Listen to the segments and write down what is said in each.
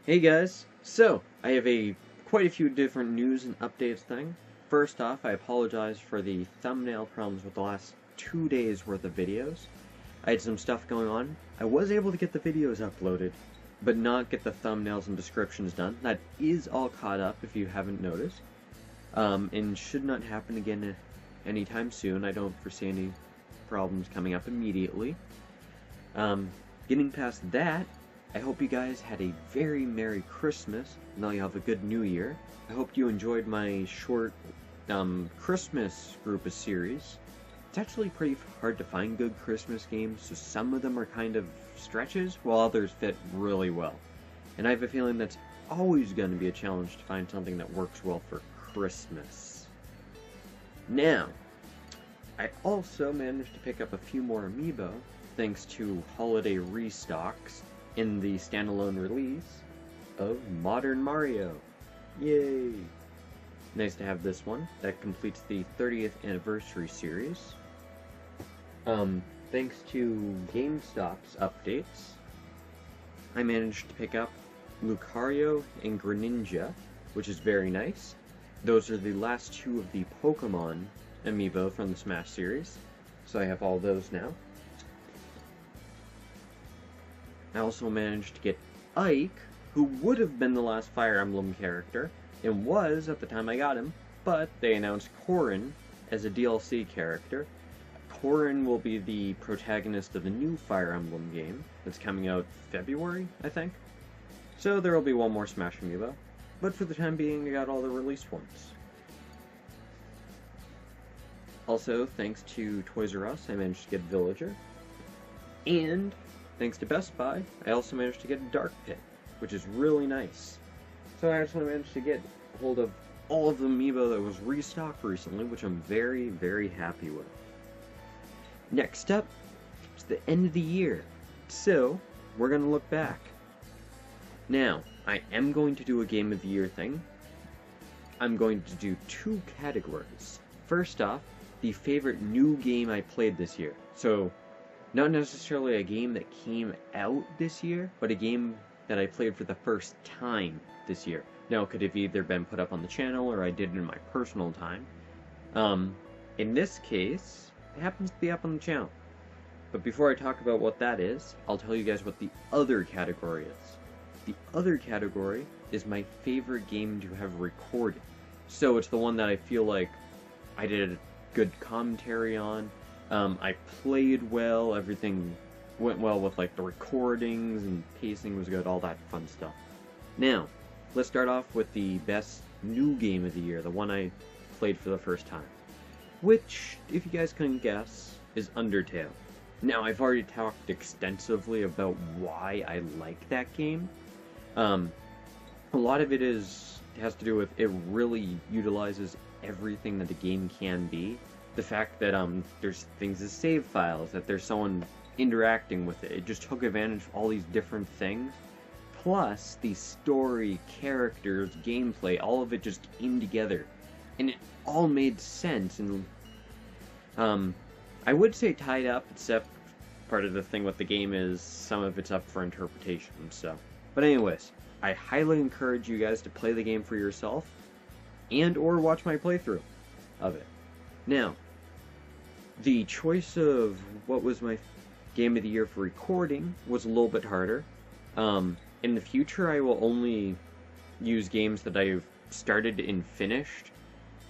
Hey guys, so I have quite a few different news and updates thing. First off, I apologize for the thumbnail problems with the last 2 days worth of videos. I had some stuff going on. I was able to get the videos uploaded, but not get the thumbnails and descriptions done. That is all caught up if you haven't noticed. And should not happen again anytime soon. I don't foresee any problems coming up immediately. Getting past that, I hope you guys had a very Merry Christmas, and now you have a good New Year. I hope you enjoyed my short, Christmas group of series. It's actually pretty hard to find good Christmas games, so some of them are kind of stretches, while others fit really well. And I have a feeling that's always going to be a challenge to find something that works well for Christmas. Now, I also managed to pick up a few more amiibo, thanks to holiday restocks in the standalone release of Modern Mario. Yay! Nice to have this one. That completes the 30th anniversary series. Thanks to GameStop's updates, I managed to pick up Lucario and Greninja, which is very nice. Those are the last two of the Pokemon amiibo from the Smash series, so I have all those now. I also managed to get Ike, who would have been the last Fire Emblem character, and was at the time I got him, but they announced Corrin as a DLC character. Corrin will be the protagonist of the new Fire Emblem game that's coming out February, I think. So there will be one more Smash amiibo, but for the time being I got all the released ones. Also, thanks to Toys R Us, I managed to get Villager, and thanks to Best Buy, I also managed to get a Dark Pit, which is really nice. So I actually managed to get a hold of all of the amiibo that was restocked recently, which I'm very, very happy with. Next up, it's the end of the year, so we're going to look back. Now, I am going to do a Game of the Year thing. I'm going to do two categories. First off, the favorite new game I played this year. So, not necessarily a game that came out this year, but a game that I played for the first time this year. Now, it could have either been put up on the channel or I did it in my personal time. In this case, it happens to be up on the channel. But before I talk about what that is, I'll tell you guys what the other category is. The other category is my favorite game to have recorded. So it's the one that I feel like I did a good commentary on. I played well, everything went well with like the recordings and pacing was good, all that fun stuff. Now, let's start off with the best new game of the year, the one I played for the first time. Which, if you guys couldn't guess, is Undertale. Now, I've already talked extensively about why I like that game. A lot of it has to do with it really utilizes everything that the game can be. The fact that there's things as save files, that there's someone interacting with it. It just took advantage of all these different things. Plus, the story, characters, gameplay, all of it just came together. And it all made sense. And I would say tied up, except part of the thing with the game is some of it's up for interpretation. So, but anyways, I highly encourage you guys to play the game for yourself and or watch my playthrough of it. Now, the choice of what was my game of the year for recording was a little bit harder. In the future, I will only use games that I've started and finished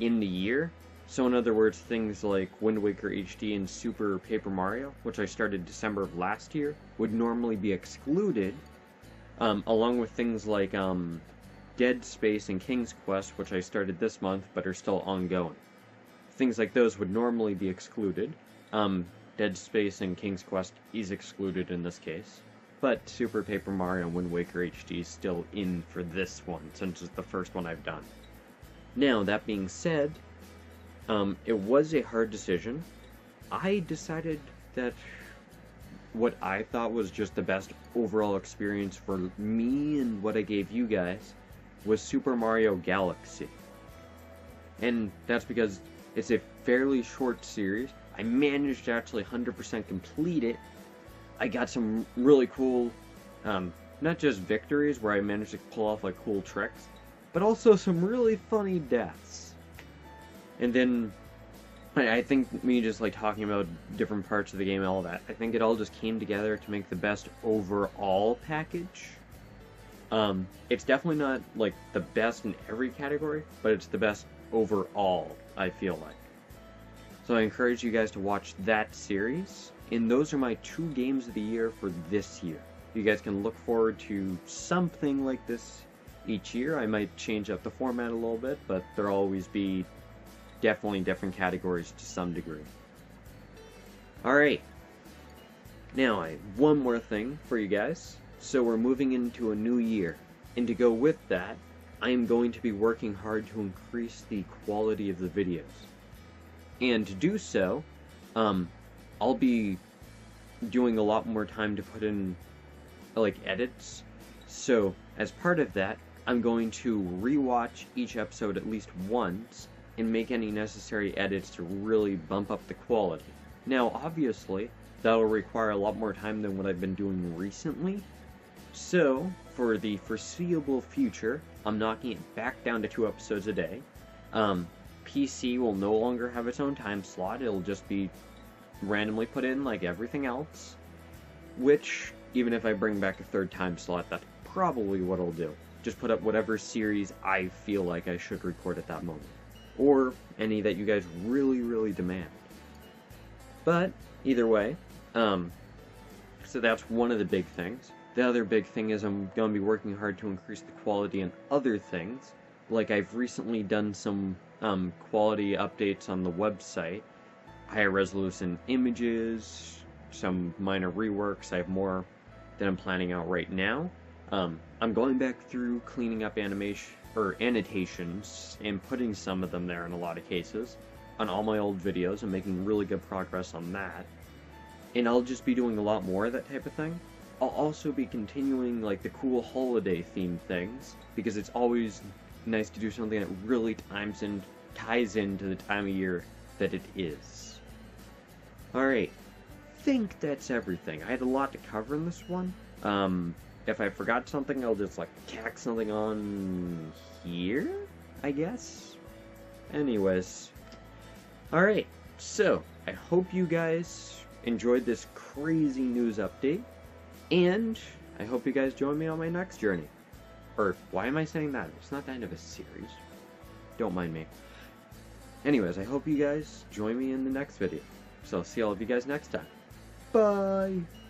in the year. So in other words, things like Wind Waker HD and Super Paper Mario, which I started December of last year, would normally be excluded, along with things like Dead Space and King's Quest, which I started this month but are still ongoing. Things like those would normally be excluded. Dead Space and King's Quest is excluded in this case. But Super Paper Mario and Wind Waker HD is still in for this one, since it's the first one I've done. Now, that being said, it was a hard decision. I decided that what I thought was just the best overall experience for me and what I gave you guys was Super Mario Galaxy. And that's because it's a fairly short series. I managed to actually 100% complete it. I got some really cool, not not just victories where I managed to pull off like cool tricks, but also some really funny deaths. And then I think me just like talking about different parts of the game and all that, I think it all just came together to make the best overall package. It's definitely not like the best in every category, but it's the best overall, I feel like. So I encourage you guys to watch that series, and those are my 2 games of the year for this year. You guys can look forward to something like this each year. I might change up the format a little bit, but there'll always be definitely different categories to some degree. Alright, now I have one more thing for you guys. So we're moving into a new year, and to go with that, I am going to be working hard to increase the quality of the videos. And to do so, I'll be doing a lot more time to put in like edits. So as part of that, I'm going to rewatch each episode at least once and make any necessary edits to really bump up the quality. Now obviously, that'll require a lot more time than what I've been doing recently. So, for the foreseeable future, I'm knocking it back down to 2 episodes a day. PC will no longer have its own time slot, it'll just be randomly put in like everything else. Which, even if I bring back a 3rd time slot, that's probably what I'll do. Just put up whatever series I feel like I should record at that moment. Or any that you guys really, really demand. But, either way, so that's one of the big things. The other big thing is I'm going to be working hard to increase the quality in other things. Like I've recently done some quality updates on the website. Higher resolution images, some minor reworks. I have more that I'm planning out right now. I'm going back through cleaning up annotations and putting some of them there in a lot of cases on all my old videos. I'm making really good progress on that. And I'll just be doing a lot more of that type of thing. I'll also be continuing like the cool holiday themed things, because it's always nice to do something that really ties into the time of year that it is. Alright, think that's everything. I had a lot to cover in this one. If I forgot something, I'll just like tack something on here, I guess? Anyways. Alright, so I hope you guys enjoyed this crazy news update. And I hope you guys join me on my next journey. Or, why am I saying that? It's not the end of a series. Don't mind me. Anyways, I hope you guys join me in the next video. So I'll see all of you guys next time. Bye!